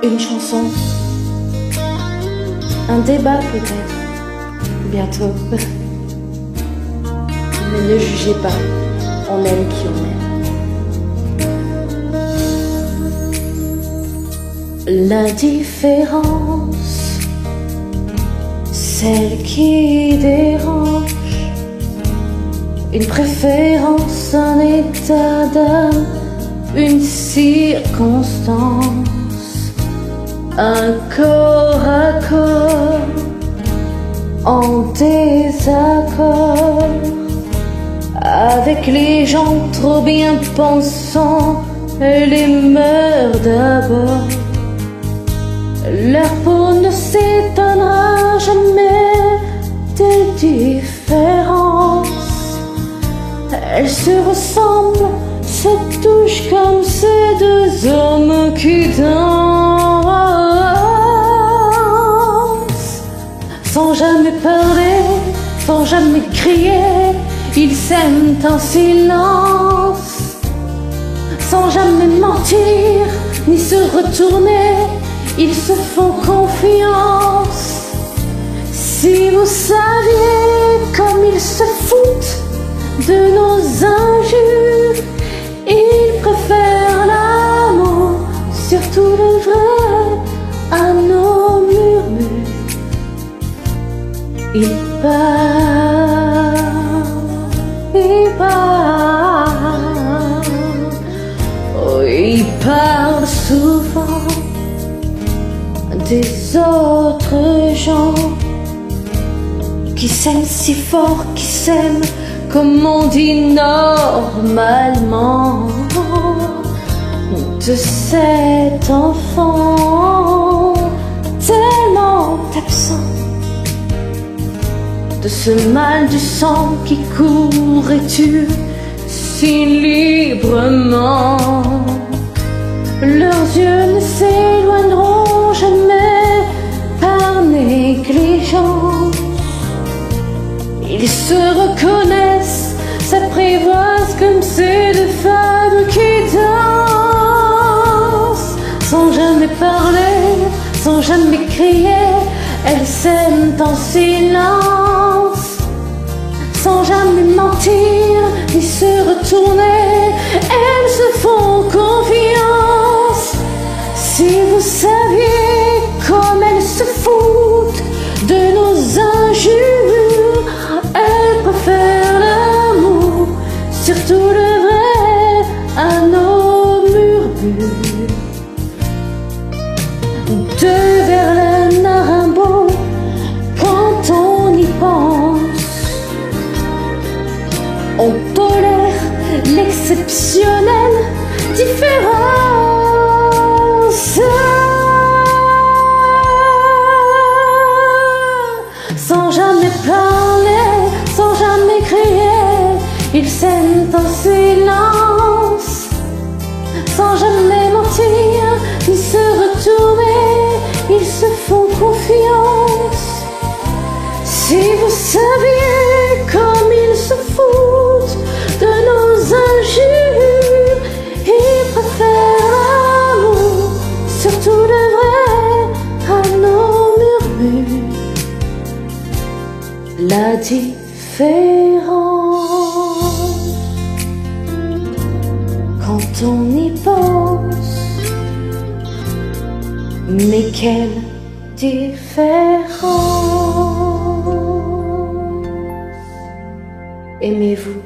Une chanson, un débat peut-être, bientôt. Mais ne jugez pas, on aime qui on aime. L'indifférence, celle qui dérange, une préférence, un état d'âme, une circonstance, un corps à corps en désaccord avec les gens trop bien pensants et les mœurs d'abord. Leur peau ne s'étonnera jamais des différences. Elles se ressemblent, se touchent comme ces deux hommes qui dansent. Sans jamais parler, sans jamais crier, ils s'aiment en silence. Sans jamais mentir, ni se retourner, ils se font confiance. Si vous saviez comme ils se foutent de nos injures, ils préfèrent l'amour, surtout le vrai, à nos murmures. Ils parlent souvent des autres gens qui s'aiment si fort, qui s'aiment comme on dit normalement. De cet enfant tellement absent, de ce mal du sang qui court et tue si librement. Leurs yeux ne s'éloigneront jamais par négligence. Ils se reconnaissent, s'apprivoisent comme ces deux femmes qui dansent. Sans jamais parler, sans jamais crier, elles s'aiment en silence. Sans jamais mentir, ni se retourner, elles se font confiance. Si vous saviez comme elles se foutent de nos injures, elles préfèrent l'amour, surtout le vrai, à nos murmures. De Verlaine à Rimbaud, quand on y pense, on tolère l'exceptionnelle différence. Sans jamais parler, sans jamais crier, ils s'aiment en silence. Sans jamais mentir, ni se retourner, ils se font confiance. Si vous saviez comme ils se foutent de nos injures, ils préfèrent l'amour, surtout le vrai, à nos murmures. La différence, quand on y pense, mais quelle différence. Aimez-vous